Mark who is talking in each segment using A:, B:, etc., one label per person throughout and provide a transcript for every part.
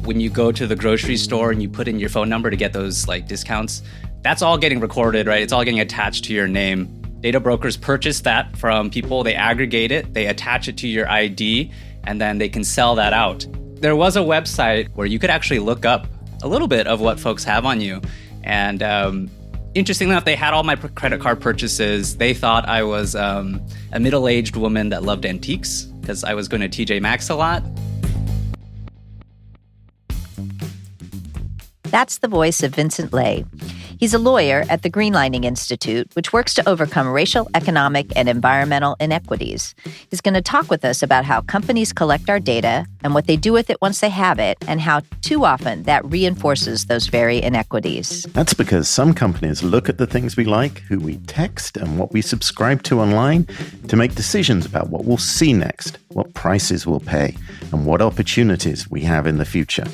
A: when you go to the grocery store and you put in your phone number to get those like discounts, that's all getting recorded, right? It's all getting attached to your name. Data brokers purchase that from people, they aggregate it, they attach it to your ID, and then they can sell that out. There was a website where you could actually look up a little bit of what folks have on you. And interestingly enough, they had all my credit card purchases. They thought I was a middle-aged woman that loved antiques because I was going to TJ Maxx a lot.
B: That's the voice of Vinhcent Le. He's a lawyer at the Greenlining Institute, which works to overcome racial, economic, and environmental inequities. He's going to talk with us about how companies collect our data and what they do with it once they have it, and how too often that reinforces those very inequities.
C: That's because some companies look at the things we like, who we text, and what we subscribe to online to make decisions about what we'll see next, what prices we'll pay, and what opportunities we have in the future.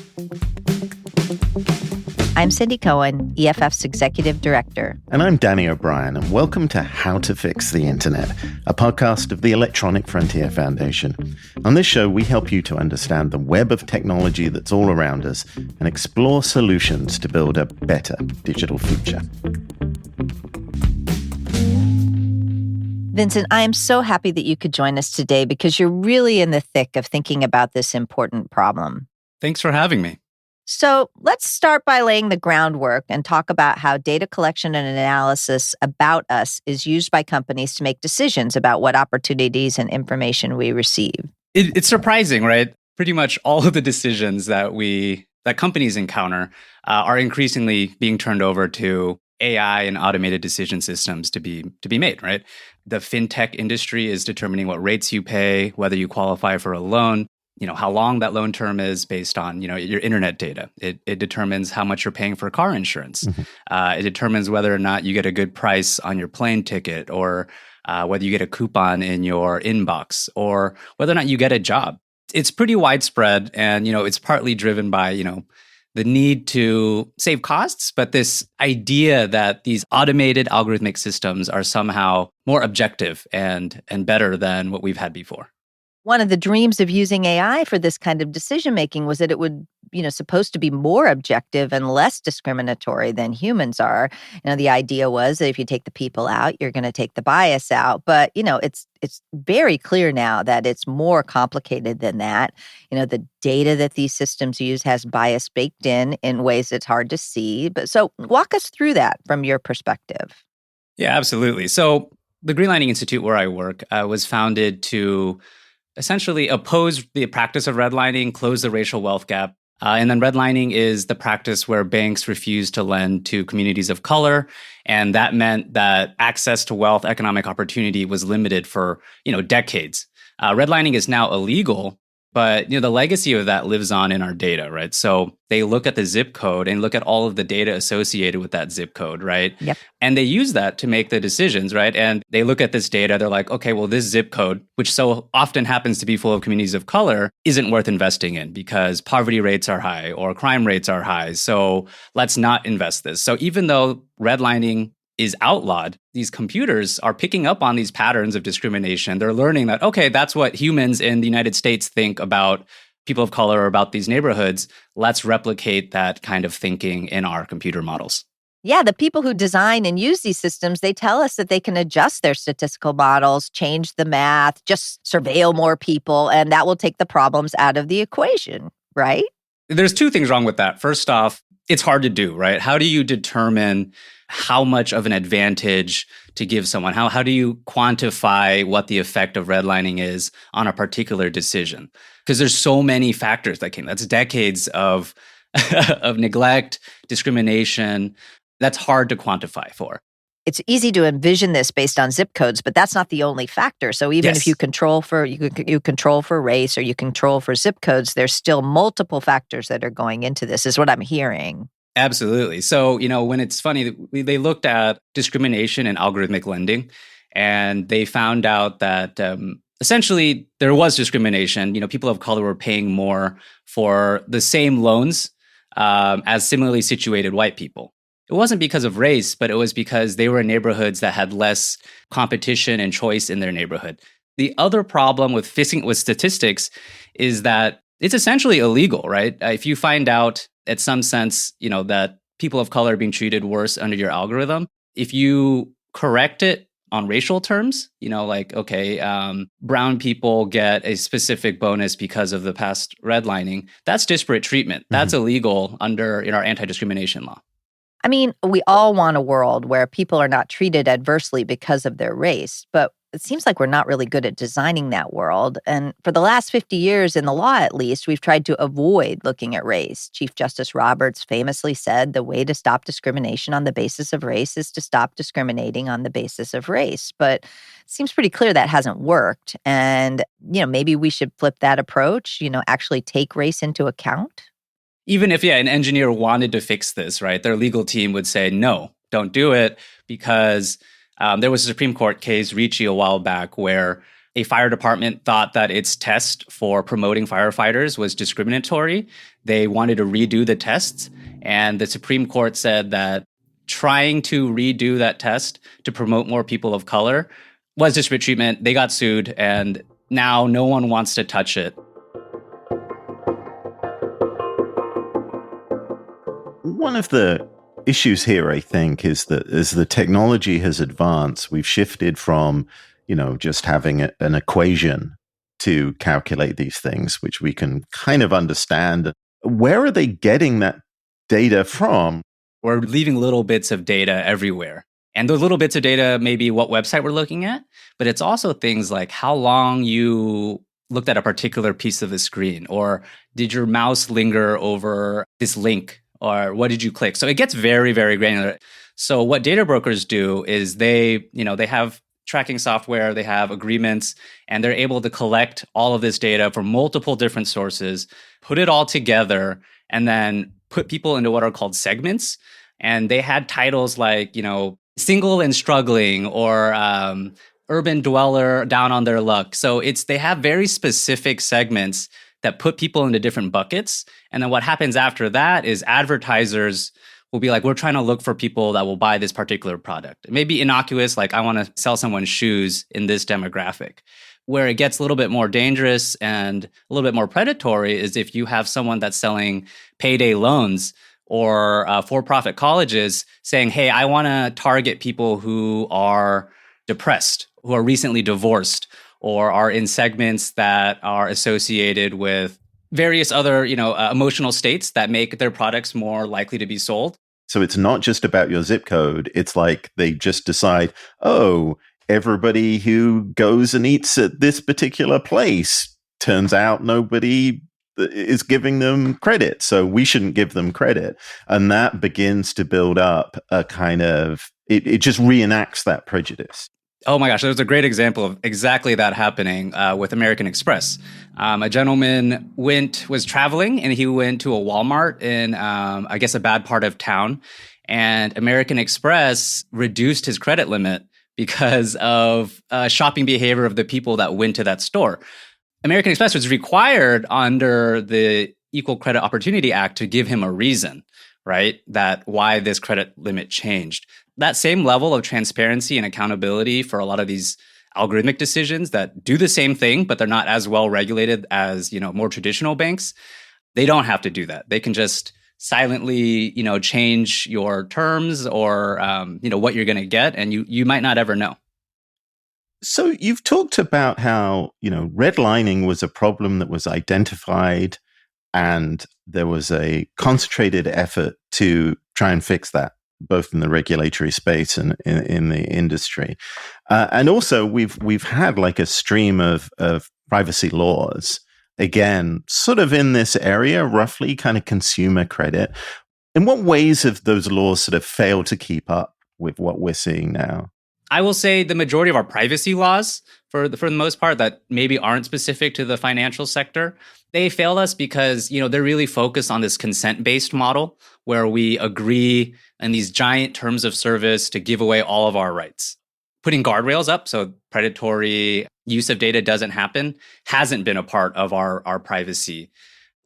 B: I'm Cindy Cohen, EFF's Executive Director.
C: And I'm Danny O'Brien, and welcome to How to Fix the Internet, a podcast of the Electronic Frontier Foundation. On this show, we help you to understand the web of technology that's all around us and explore solutions to build a better digital future.
B: Vinhcent, I am so happy that you could join us today because you're really in the thick of thinking about this important problem.
A: Thanks for having me.
B: So let's start by laying the groundwork and talk about how data collection and analysis about us is used by companies to make decisions about what opportunities and information we receive.
A: It's surprising, right? Pretty much all of the decisions that companies encounter are increasingly being turned over to AI and automated decision systems to be made, right? The fintech industry is determining what rates you pay, whether you qualify for a loan, how long that loan term is based on, your internet data. It determines how much you're paying for car insurance. Mm-hmm. It determines whether or not you get a good price on your plane ticket, or whether you get a coupon in your inbox, or whether or not you get a job. It's pretty widespread, and, it's partly driven by, the need to save costs, but this idea that these automated algorithmic systems are somehow more objective and better than what we've had before.
B: One of the dreams of using AI for this kind of decision-making was that it would, supposed to be more objective and less discriminatory than humans are. The idea was that if you take the people out, you're going to take the bias out. But, it's very clear now that it's more complicated than that. The data that these systems use has bias baked in ways it's hard to see. But so walk us through that from your perspective.
A: Yeah, absolutely. So the Greenlining Institute, where I work, was founded to essentially oppose the practice of redlining, close the racial wealth gap. And then redlining is the practice where banks refuse to lend to communities of color. And that meant that access to wealth, economic opportunity was limited for, decades. Redlining is now illegal, but, the legacy of that lives on in our data, right? So they look at the zip code and look at all of the data associated with that zip code, right?
B: Yep.
A: And they use that to make the decisions, right? And they look at this data, they're like, okay, well, this zip code, which so often happens to be full of communities of color, isn't worth investing in because poverty rates are high or crime rates are high. So let's not invest this. So even though redlining is outlawed, these computers are picking up on these patterns of discrimination. They're learning that, okay, that's what humans in the United States think about people of color or about these neighborhoods. Let's replicate that kind of thinking in our computer models.
B: Yeah, the people who design and use these systems, they tell us that they can adjust their statistical models, change the math, just surveil more people, and that will take the problems out of the equation, right?
A: There's two things wrong with that. First off, it's hard to do, right? How do you determine how much of an advantage to give someone? How do you quantify what the effect of redlining is on a particular decision? Because there's so many factors that's decades of of neglect, discrimination. That's hard to quantify for.
B: It's easy to envision this based on zip codes, but that's not the only factor. So even if you control for you control for race or you control for zip codes, there's still multiple factors that are going into this, is what I'm hearing.
A: Absolutely. So, when it's funny, they looked at discrimination in algorithmic lending, and they found out that essentially there was discrimination. People of color were paying more for the same loans as similarly situated white people. It wasn't because of race, but it was because they were in neighborhoods that had less competition and choice in their neighborhood. The other problem with fixing with statistics is that It's essentially illegal, right? If you find out at some sense, that people of color are being treated worse under your algorithm, if you correct it on racial terms, like, okay, brown people get a specific bonus because of the past redlining, that's disparate treatment. That's illegal under our anti-discrimination law.
B: I mean, we all want a world where people are not treated adversely because of their race, but it seems like we're not really good at designing that world. And for the last 50 years, in the law at least, we've tried to avoid looking at race. Chief Justice Roberts famously said the way to stop discrimination on the basis of race is to stop discriminating on the basis of race. But it seems pretty clear that hasn't worked. And, maybe we should flip that approach, actually take race into account.
A: Even if, an engineer wanted to fix this, right, their legal team would say, no, don't do it, because there was a Supreme Court case, Ricci, a while back, where a fire department thought that its test for promoting firefighters was discriminatory. They wanted to redo the tests, and the Supreme Court said that trying to redo that test to promote more people of color was disparate treatment. They got sued, and now no one wants to touch it.
C: One of the issues here, I think, is that as the technology has advanced, we've shifted from, just having an equation to calculate these things, which we can kind of understand. Where are they getting that data from?
A: We're leaving little bits of data everywhere. And those little bits of data may be what website we're looking at, but it's also things like how long you looked at a particular piece of the screen, or did your mouse linger over this link? Or what did you click? So it gets very, very granular. So what data brokers do is they have tracking software, they have agreements, and they're able to collect all of this data from multiple different sources, put it all together, and then put people into what are called segments. And they had titles like, single and struggling, or urban dweller down on their luck. So they have very specific segments that put people into different buckets. And then what happens after that is advertisers will be like, we're trying to look for people that will buy this particular product. It may be innocuous, like I want to sell someone shoes in this demographic. Where it gets a little bit more dangerous and a little bit more predatory is if you have someone that's selling payday loans or for-profit colleges saying, hey, I want to target people who are depressed, who are recently divorced, or are in segments that are associated with various other, emotional states that make their products more likely to be sold.
C: So it's not just about your zip code. It's like they just decide, oh, everybody who goes and eats at this particular place, turns out nobody is giving them credit, so we shouldn't give them credit. And that begins to build up a kind of, it just reenacts that prejudice.
A: Oh my gosh, there's a great example of exactly that happening with American Express. A gentleman was traveling and he went to a Walmart in, I guess, a bad part of town. And American Express reduced his credit limit because of shopping behavior of the people that went to that store. American Express was required under the Equal Credit Opportunity Act to give him a reason, right? That why this credit limit changed. That same level of transparency and accountability for a lot of these algorithmic decisions that do the same thing, but they're not as well regulated as, more traditional banks. They don't have to do that. They can just silently, change your terms or, what you're going to get, and you might not ever know.
C: So you've talked about how, redlining was a problem that was identified and there was a concentrated effort to try and fix that, both in the regulatory space and in the industry. And also we've had like a stream of privacy laws, again, sort of in this area, roughly kind of consumer credit. In what ways have those laws sort of failed to keep up with what we're seeing now?
A: I will say the majority of our privacy laws, for the most part, that maybe aren't specific to the financial sector, they fail us because, they're really focused on this consent-based model where we agree in these giant terms of service to give away all of our rights. Putting guardrails up so predatory use of data doesn't happen hasn't been a part of our privacy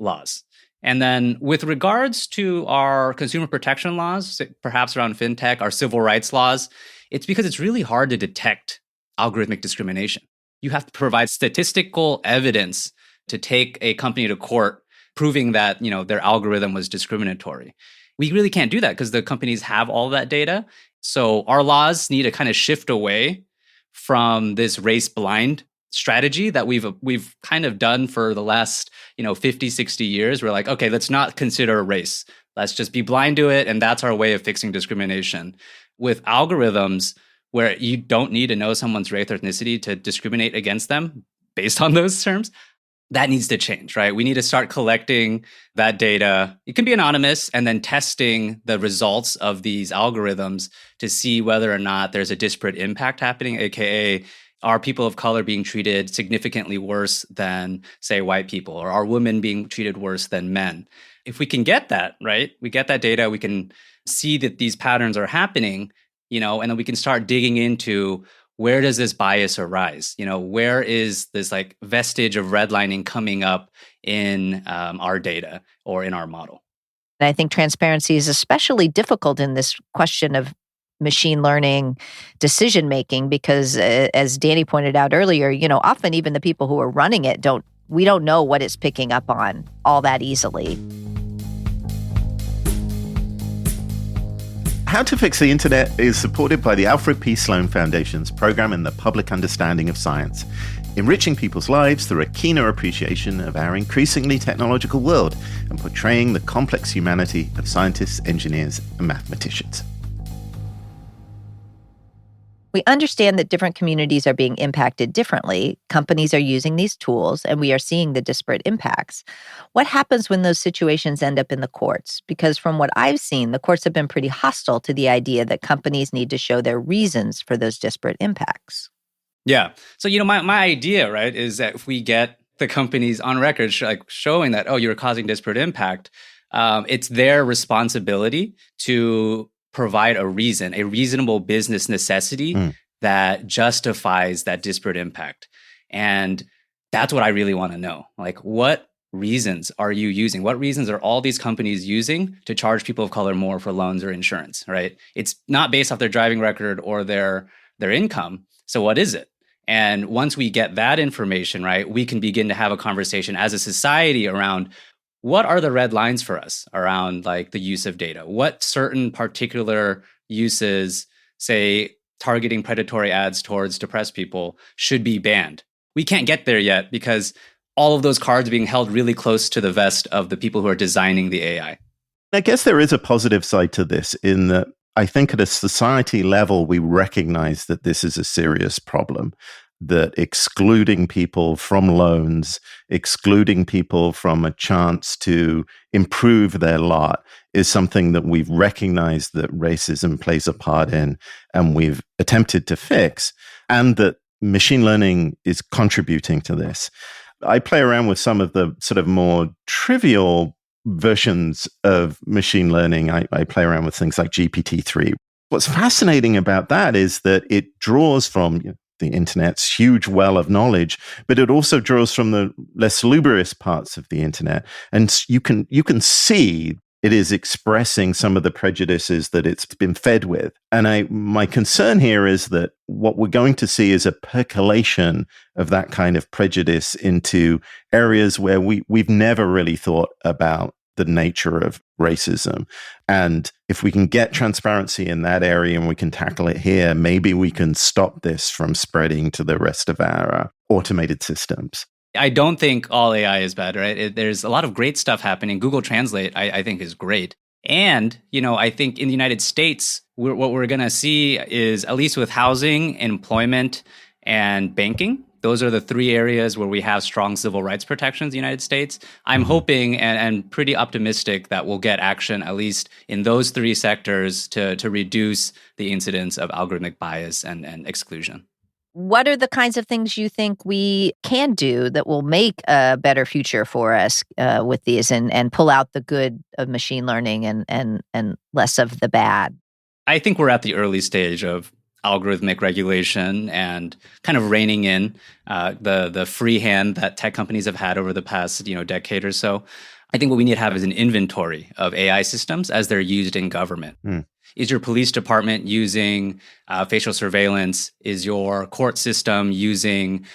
A: laws. And then with regards to our consumer protection laws, perhaps around fintech, our civil rights laws, it's because it's really hard to detect algorithmic discrimination. You have to provide statistical evidence to take a company to court proving that, their algorithm was discriminatory. We really can't do that because the companies have all that data. So our laws need to kind of shift away from this race blind strategy that we've kind of done for the last 50, 60 years. We're like, okay, let's not consider race. Let's just be blind to it, and that's our way of fixing discrimination. With algorithms where you don't need to know someone's race or ethnicity to discriminate against them based on those terms, that needs to change, right? We need to start collecting that data. It can be anonymous, and then testing the results of these algorithms to see whether or not there's a disparate impact happening, aka are people of color being treated significantly worse than, say, white people, or are women being treated worse than men? If we can get that, right, we get that data, we can see that these patterns are happening, and then we can start digging into where does this bias arise? Where is this vestige of redlining coming up in our data or in our model?
B: And I think transparency is especially difficult in this question of machine learning decision making because, as Danny pointed out earlier, often even the people who are running it don't know what it's picking up on all that easily.
C: How to Fix the Internet is supported by the Alfred P. Sloan Foundation's program in the public understanding of science, enriching people's lives through a keener appreciation of our increasingly technological world and portraying the complex humanity of scientists, engineers, and mathematicians.
B: We understand that different communities are being impacted differently. Companies are using these tools, and we are seeing the disparate impacts. What happens when those situations end up in the courts? Because from what I've seen, the courts have been pretty hostile to the idea that companies need to show their reasons for those disparate impacts.
A: Yeah. So, my idea, right, is that if we get the companies on record showing that, oh, you're causing disparate impact, it's their responsibility to provide a reasonable business necessity that justifies that disparate impact. And that's what I really want to know. What reasons are you using? What reasons are all these companies using to charge people of color more for loans or insurance, right? It's not based off their driving record or their income. So what is it? And once we get that information, right, we can begin to have a conversation as a society around what are the red lines for us around the use of data? What certain particular uses, say, targeting predatory ads towards depressed people, should be banned? We can't get there yet because all of those cards are being held really close to the vest of the people who are designing the AI.
C: I guess there is a positive side to this in that I think at a society level, we recognize that this is a serious problem. That excluding people from loans, excluding people from a chance to improve their lot is something that we've recognized that racism plays a part in and we've attempted to fix, and that machine learning is contributing to this. I play around with some of the sort of more trivial versions of machine learning. I play around with things like GPT-3. What's fascinating about that is that it draws from the internet's huge well of knowledge, but it also draws from the less lubrious parts of the internet. And you can see it is expressing some of the prejudices that it's been fed with. And my concern here is that what we're going to see is a percolation of that kind of prejudice into areas where we've never really thought about the nature of racism. And if we can get transparency in that area and we can tackle it here, maybe we can stop this from spreading to the rest of our automated systems.
A: I don't think all AI is bad, right? There's a lot of great stuff happening. Google Translate, I think, is great. And, I think in the United States, what we're going to see is, at least with housing, employment, and banking, those are the three areas where we have strong civil rights protections in the United States. I'm hoping and pretty optimistic that we'll get action, at least in those three sectors, to reduce the incidence of algorithmic bias and exclusion.
B: What are the kinds of things you think we can do that will make a better future for us with these and pull out the good of machine learning and less of the bad?
A: I think we're at the early stage of algorithmic regulation and kind of reining in the free hand that tech companies have had over the past decade or so. I think what we need to have is an inventory of AI systems as they're used in government. Is your police department using facial surveillance? Is your court system using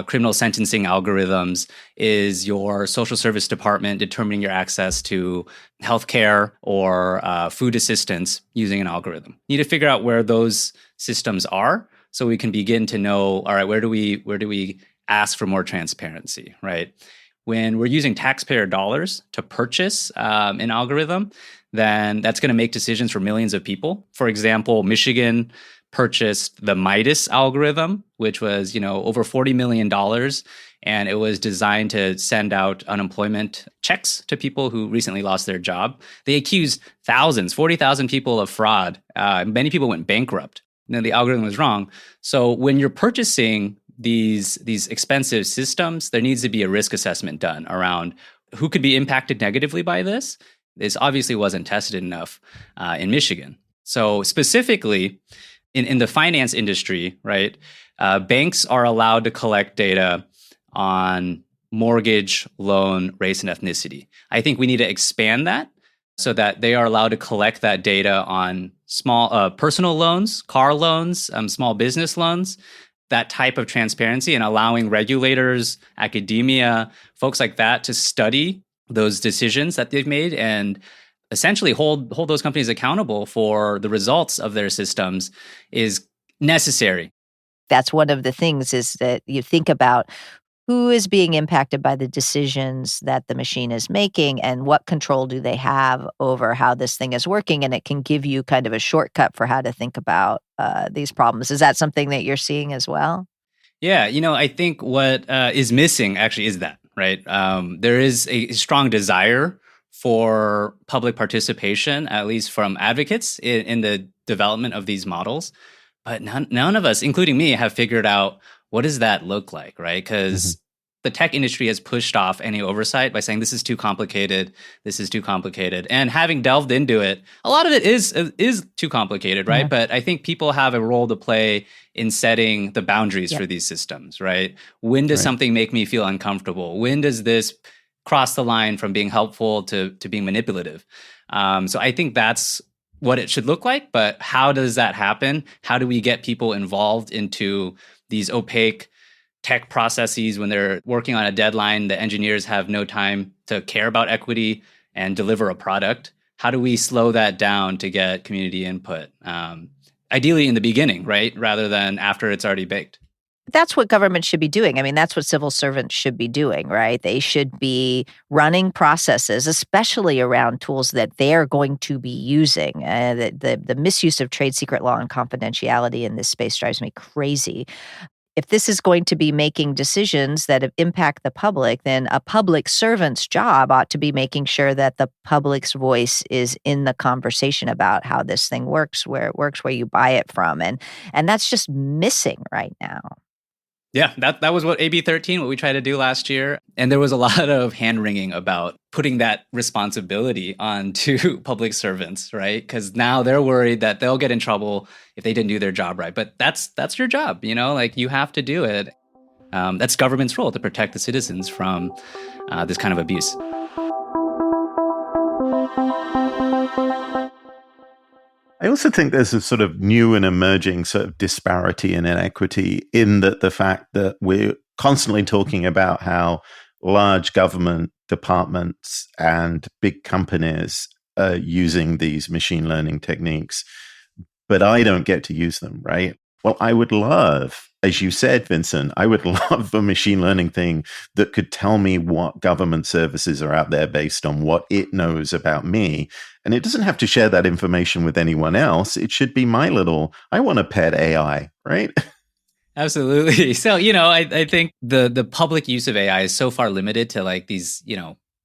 A: criminal sentencing algorithms? Is your social service department determining your access to healthcare or food assistance using an algorithm? You need to figure out where those systems are so we can begin to know, all right, where do we ask for more transparency, right? When we're using taxpayer dollars to purchase an algorithm, then that's going to make decisions for millions of people. For example, Michigan purchased the Midas algorithm, which was, over $40 million. And it was designed to send out unemployment checks to people who recently lost their job. They accused 40,000 people of fraud. Many people went bankrupt. The algorithm was wrong. So when you're purchasing these expensive systems, there needs to be a risk assessment done around who could be impacted negatively by this. This obviously wasn't tested enough in Michigan. So specifically, in the finance industry, right, banks are allowed to collect data on mortgage, loan, race, and ethnicity. I think we need to expand that so that they are allowed to collect that data on small personal loans, car loans, small business loans, that type of transparency, and allowing regulators, academia, folks like that to study those decisions that they've made and essentially hold those companies accountable for the results of their systems is necessary.
B: That's one of the things, is that you think about who is being impacted by the decisions that the machine is making and what control do they have over how this thing is working. And it can give you kind of a shortcut for how to think about these problems. Is that something that you're seeing as well?
A: Yeah, I think what is missing actually is that, right? There is a strong desire for public participation, at least from advocates in the development of these models. But none of us, including me, have figured out what does that look like, right? Because the tech industry has pushed off any oversight by saying this is too complicated, this is too complicated. And having delved into it, a lot of it is too complicated, right? Yeah. But I think people have a role to play in setting the boundaries for these systems, right? When does something make me feel uncomfortable? When does this cross the line from being helpful to being manipulative? So I think that's what it should look like, but how does that happen? How do we get people involved into these opaque tech processes when they're working on a deadline? The engineers have no time to care about equity and deliver a product. How do we slow that down to get community input? Ideally in the beginning, right? Rather than after it's already baked.
B: That's what government should be doing. I mean, that's what civil servants should be doing, right? They should be running processes, especially around tools that they're going to be using. The misuse of trade secret law and confidentiality in this space drives me crazy. If this is going to be making decisions that impact the public, then a public servant's job ought to be making sure that the public's voice is in the conversation about how this thing works, where it works, where you buy it from. And that's just missing right now.
A: Yeah, that was what AB 13, what we tried to do last year. And there was a lot of hand-wringing about putting that responsibility onto public servants, right? Because now they're worried that they'll get in trouble if they didn't do their job right. But that's your job, like you have to do it. That's government's role to protect the citizens from this kind of abuse.
C: I also think there's a sort of new and emerging sort of disparity and inequity in that the fact that we're constantly talking about how large government departments and big companies are using these machine learning techniques, but I don't get to use them, right? Well, I would love, as you said, Vinhcent, I would love a machine learning thing that could tell me what government services are out there based on what it knows about me. And it doesn't have to share that information with anyone else. It should be my little, I want a pet AI, right?
A: Absolutely. So, I think the public use of AI is so far limited to like these,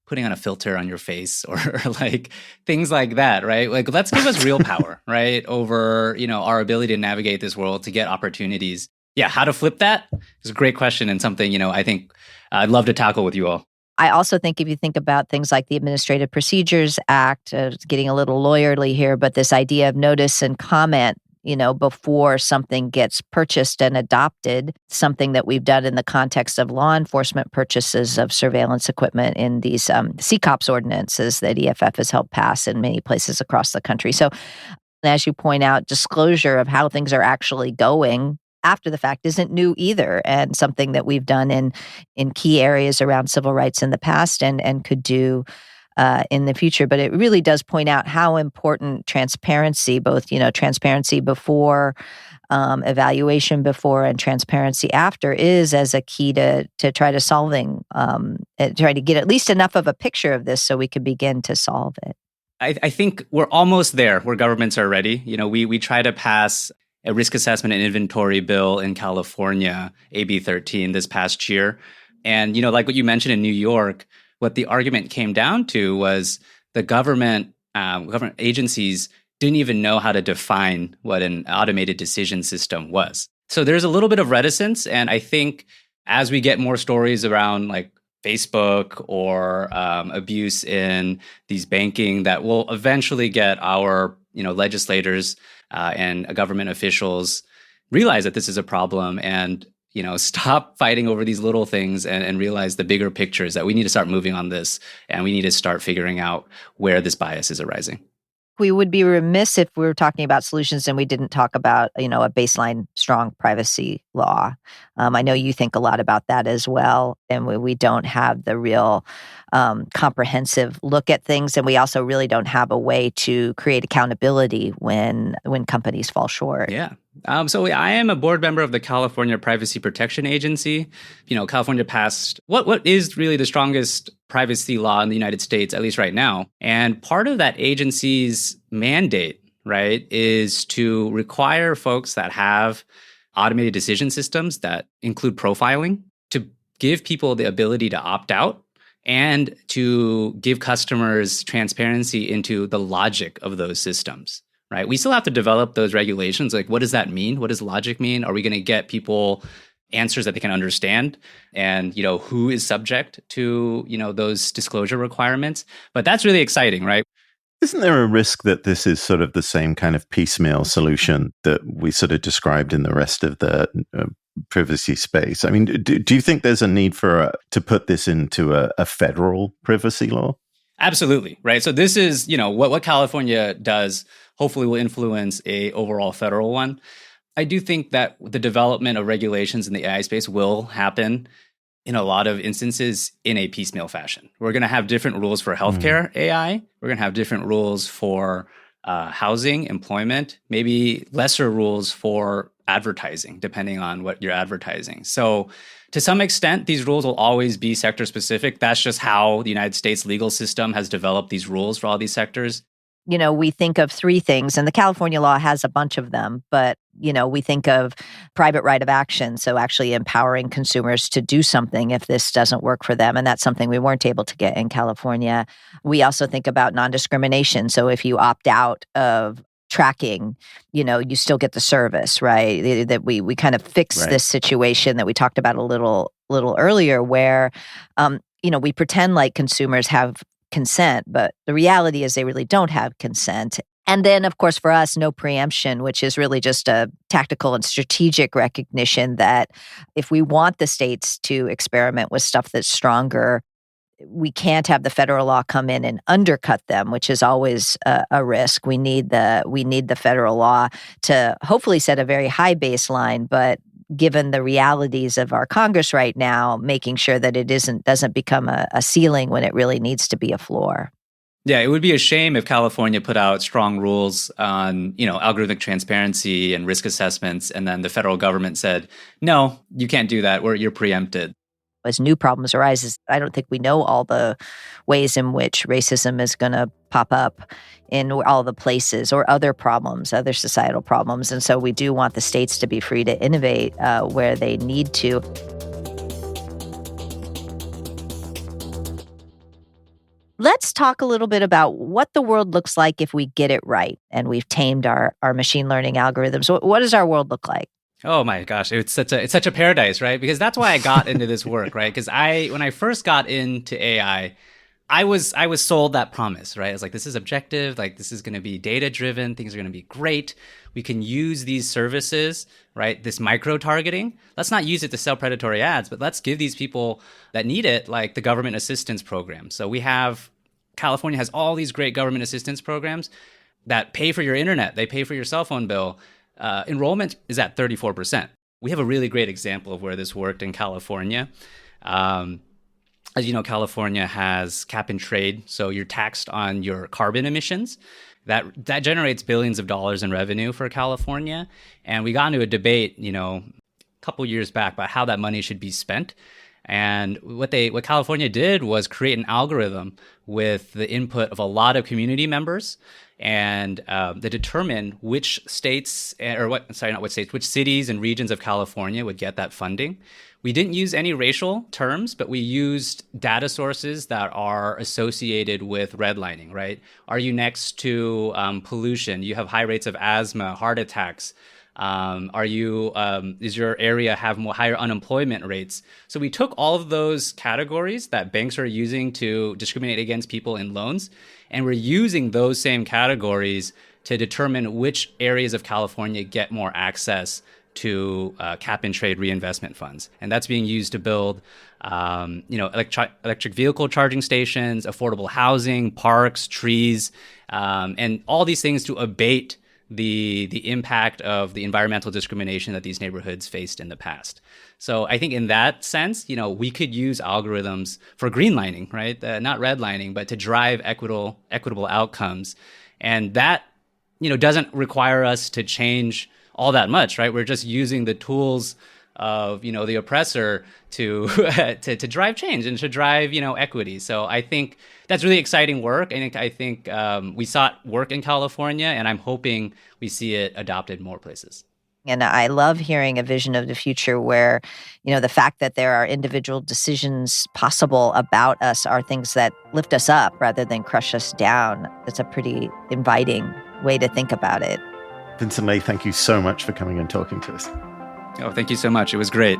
A: putting on a filter on your face or like things like that, right? Like, let's give us real power, right? Over, our ability to navigate this world, to get opportunities. Yeah, how to flip that is a great question and something, I think I'd love to tackle with you all.
B: I also think if you think about things like the Administrative Procedures Act, getting a little lawyerly here, but this idea of notice and comment, before something gets purchased and adopted, something that we've done in the context of law enforcement purchases of surveillance equipment in these CCOPS ordinances that EFF has helped pass in many places across the country. So As you point out, disclosure of how things are actually going after the fact isn't new either, and something that we've done in key areas around civil rights in the past and could do in the future. But it really does point out how important transparency, both transparency before, evaluation before, and transparency after, is as a key to try to solving, try to get at least enough of a picture of this so we could begin to solve it.
A: I think we're almost there where governments are ready. We try to pass a risk assessment and inventory bill in California, AB 13, this past year. And, like what you mentioned in New York, what the argument came down to was the government agencies didn't even know how to define what an automated decision system was. So there's a little bit of reticence. And I think as we get more stories around like Facebook or abuse in these banking, that will eventually get our legislators and government officials realize that this is a problem and stop fighting over these little things and realize the bigger picture is that we need to start moving on this, and we need to start figuring out where this bias is arising.
B: We would be remiss if we were talking about solutions and we didn't talk about, a baseline strong privacy law. I know you think a lot about that as well, and we don't have the real comprehensive look at things, and we also really don't have a way to create accountability when companies fall short.
A: Yeah. So I am a board member of the California Privacy Protection Agency. California passed what is really the strongest privacy law in the United States, at least right now. And part of that agency's mandate, right, is to require folks that have automated decision systems that include profiling to give people the ability to opt out and to give customers transparency into the logic of those systems. Right? We still have to develop those regulations. Like, what does that mean? What does logic mean? Are we going to get people answers that they can understand? And, who is subject to, those disclosure requirements? But that's really exciting, right?
C: Isn't there a risk that this is sort of the same kind of piecemeal solution that we sort of described in the rest of the privacy space? I mean, do you think there's a need to put this into a federal privacy law?
A: Absolutely, right? So this is, what California does hopefully will influence a overall federal one. I do think that the development of regulations in the AI space will happen in a lot of instances in a piecemeal fashion. We're going to have different rules for healthcare AI. We're going to have different rules for housing, employment, maybe lesser rules for advertising, depending on what you're advertising. So to some extent, these rules will always be sector specific. That's just how the United States legal system has developed these rules for all these sectors.
B: We think of three things, and the California law has a bunch of them, but, we think of private right of action, so actually empowering consumers to do something if this doesn't work for them, and that's something we weren't able to get in California. We also think about non-discrimination, so if you opt out of tracking, you still get the service, right? That we kind of fix this situation that we talked about a little earlier where, we pretend like consumers have consent, but the reality is they really don't have consent. And then, of course, for us, no preemption, which is really just a tactical and strategic recognition that if we want the states to experiment with stuff that's stronger, we can't have the federal law come in and undercut them, which is always a risk. We need the federal law to hopefully set a very high baseline, but given the realities of our Congress right now, making sure that it doesn't become a ceiling when it really needs to be a floor.
A: Yeah, it would be a shame if California put out strong rules on, algorithmic transparency and risk assessments, and then the federal government said, no, you can't do that, or you're preempted.
B: As new problems arise, I don't think we know all the ways in which racism is going to pop up in all the places, or other problems, other societal problems. And so we do want the states to be free to innovate where they need to. Let's talk a little bit about what the world looks like if we get it right and we've tamed our machine learning algorithms. What does our world look like?
A: Oh my gosh, it's such a paradise, right? Because that's why I got into this work, right? Because when I first got into AI, I was sold that promise, right? I was like, this is objective, like this is going to be data driven, things are going to be great. We can use these services, right? This micro targeting. Let's not use it to sell predatory ads, but let's give these people that need it, like the government assistance program. So California has all these great government assistance programs, that pay for your internet, they pay for your cell phone bill, enrollment is at 34%. We have a really great example of where this worked in California. As you know, California has cap and trade, so you're taxed on your carbon emissions. That generates billions of dollars in revenue for California. And we got into a debate, a couple years back about how that money should be spent. And what California did was create an algorithm with the input of a lot of community members, and they determined which states, which cities and regions of California would get that funding. We didn't use any racial terms, but we used data sources that are associated with redlining, right? Are you next to pollution? You have high rates of asthma, heart attacks. Does your area have higher unemployment rates? So we took all of those categories that banks are using to discriminate against people in loans, and we're using those same categories to determine which areas of California get more access to cap and trade reinvestment funds. And that's being used to build, electric vehicle charging stations, affordable housing, parks, trees, and all these things to abate the impact of the environmental discrimination that these neighborhoods faced in the past. So I think in that sense, we could use algorithms for greenlining, right? Not redlining, but to drive equitable outcomes. And that, doesn't require us to change all that much, right? We're just using the tools of, the oppressor to to drive change and to drive, equity. So I think that's really exciting work. I think we saw it work in California, and I'm hoping we see it adopted more places.
B: And I love hearing a vision of the future where, the fact that there are individual decisions possible about us are things that lift us up rather than crush us down. It's a pretty inviting way to think about it.
C: Vinhcent Lei, thank you so much for coming and talking to us.
A: Oh, thank you so much. It was great.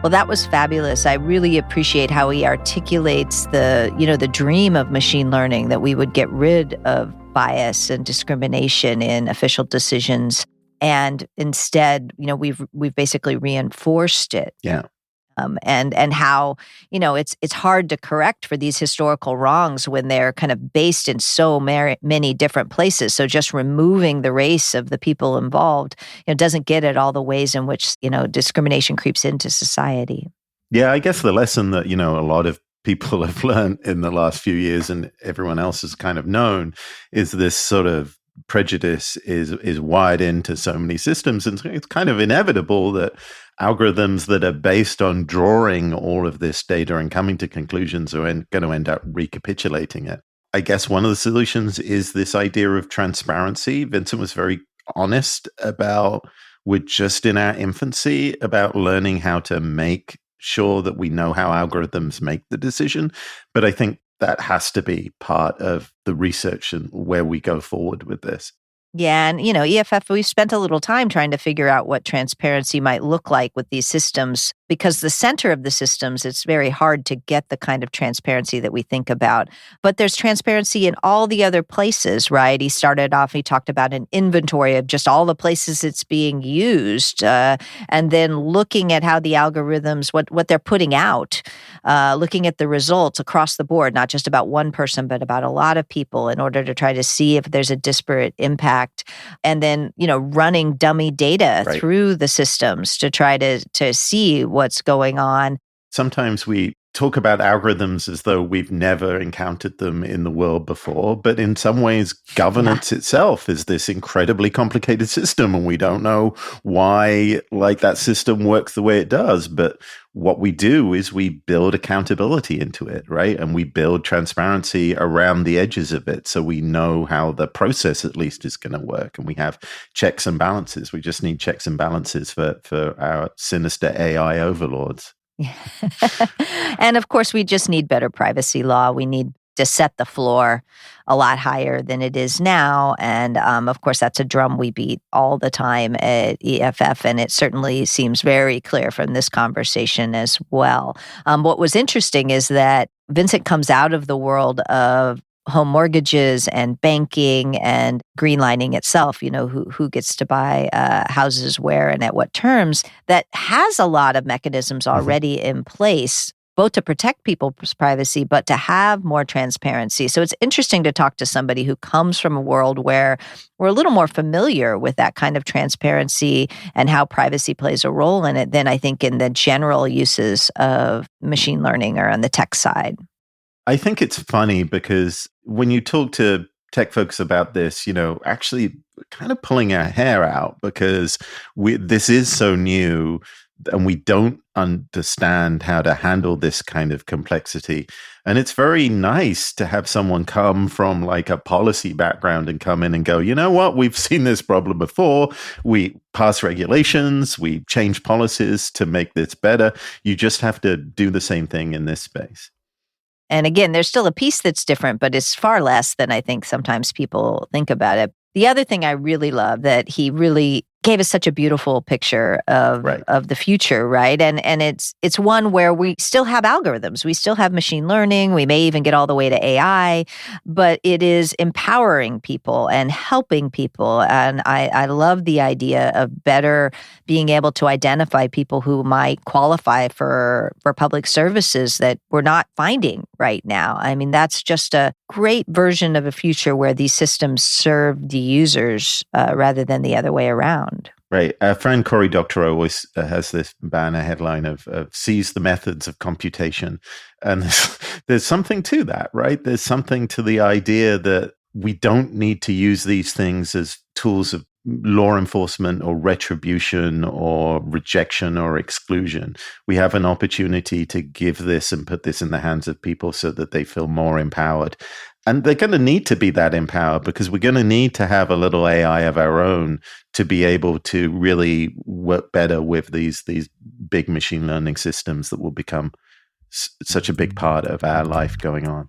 B: Well, that was fabulous. I really appreciate how he articulates the dream of machine learning, that we would get rid of bias and discrimination in official decisions, and instead, we've basically reinforced it.
C: Yeah.
B: And how, it's hard to correct for these historical wrongs when they're kind of based in so many different places. So just removing the race of the people involved, doesn't get at all the ways in which, discrimination creeps into society.
C: Yeah, I guess the lesson that, a lot of people have learned in the last few years, and everyone else has kind of known, is this sort of prejudice is wired into so many systems. And it's kind of inevitable that algorithms that are based on drawing all of this data and coming to conclusions are going to end up recapitulating it. I guess one of the solutions is this idea of transparency. Vinhcent was very honest about, we're just in our infancy about learning how to make sure that we know how algorithms make the decision. But I think that has to be part of the research and where we go forward with this.
B: Yeah, and EFF, we've spent a little time trying to figure out what transparency might look like with these systems, because the center of the systems, it's very hard to get the kind of transparency that we think about. But there's transparency in all the other places, right? He talked about an inventory of just all the places it's being used, and then looking at how the algorithms, what they're putting out, looking at the results across the board, not just about one person, but about a lot of people, in order to try to see if there's a disparate impact. And then, running dummy data through the systems to try to see what's going on.
C: Sometimes we talk about algorithms as though we've never encountered them in the world before, but in some ways, governance itself is this incredibly complicated system, and we don't know why that system works the way it does. But what we do is we build accountability into it, right? And we build transparency around the edges of it, so we know how the process at least is going to work, and we have checks and balances. We just need checks and balances for our sinister AI overlords.
B: And of course, we just need better privacy law. We need to set the floor a lot higher than it is now. And of course, that's a drum we beat all the time at EFF. And it certainly seems very clear from this conversation as well. What was interesting is that Vinhcent comes out of the world of home mortgages and banking and greenlining itself, who gets to buy houses where and at what terms, that has a lot of mechanisms already in place. both to protect people's privacy, but to have more transparency. So it's interesting to talk to somebody who comes from a world where we're a little more familiar with that kind of transparency and how privacy plays a role in it than I think in the general uses of machine learning or on the tech side.
C: I think it's funny because when you talk to tech folks about this, actually kind of pulling our hair out because this is so new and we don't understand how to handle this kind of complexity. And it's very nice to have someone come from like a policy background and come in and go, you know what, we've seen this problem before. We pass regulations, we change policies to make this better. You just have to do the same thing in this space.
B: And again, there's still a piece that's different, but it's far less than I think sometimes people think about it. The other thing I really love that he really gave us such a beautiful picture of the future, right? And it's one where we still have algorithms, we still have machine learning, we may even get all the way to AI, but it is empowering people and helping people. And I love the idea of better being able to identify people who might qualify for public services that we're not finding right now. I mean, that's just a great version of a future where these systems serve the users rather than the other way around.
C: Right. Our friend Cory Doctorow always has this banner headline of seize the methods of computation. And there's something to that, right? There's something to the idea that we don't need to use these things as tools of law enforcement or retribution or rejection or exclusion. We have an opportunity to give this and put this in the hands of people so that they feel more empowered. And they're going to need to be that empowered because we're going to need to have a little AI of our own to be able to really work better with these big machine learning systems that will become such a big part of our life going on.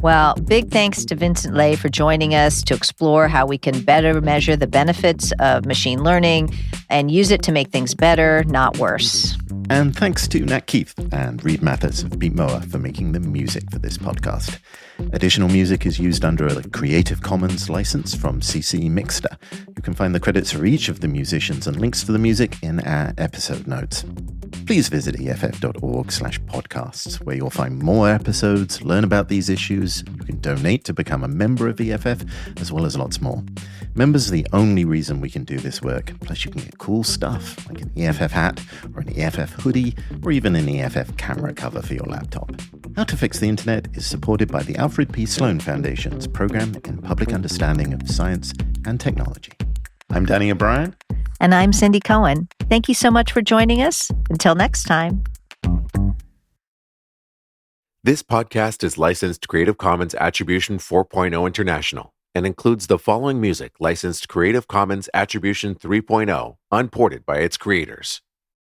B: Well, big thanks to Vinhcent Le for joining us to explore how we can better measure the benefits of machine learning and use it to make things better, not worse.
C: And thanks to Nat Keith and Reed Mathers of Beat Moa for making the music for this podcast. Additional music is used under a Creative Commons license from CC Mixter. You can find the credits for each of the musicians and links to the music in our episode notes. Please visit EFF.org/podcasts, where you'll find more episodes, learn about these issues. You can donate to become a member of EFF, as well as lots more. Members are the only reason we can do this work. Plus, you can get cool stuff like an EFF hat or an EFF hoodie or even an EFF camera cover for your laptop. How to Fix the Internet is supported by the Alfred P. Sloan Foundation's Program in Public Understanding of Science and Technology. I'm Danny O'Brien.
B: And I'm Cindy Cohen. Thank you so much for joining us. Until next time.
D: This podcast is licensed Creative Commons Attribution 4.0 International and includes the following music licensed Creative Commons Attribution 3.0, unported by its creators.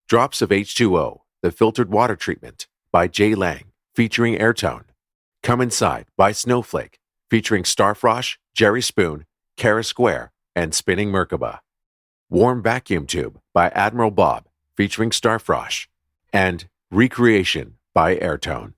D: Drops of H2O, The Filtered Water Treatment by Jay Lang, featuring Airtone. Come Inside by Snowflake, featuring Starfrosh, Jerry Spoon, Kara Square, and Spinning Merkaba. Warm Vacuum Tube by Admiral Bob, featuring Starfrosh. And Recreation by Airtone.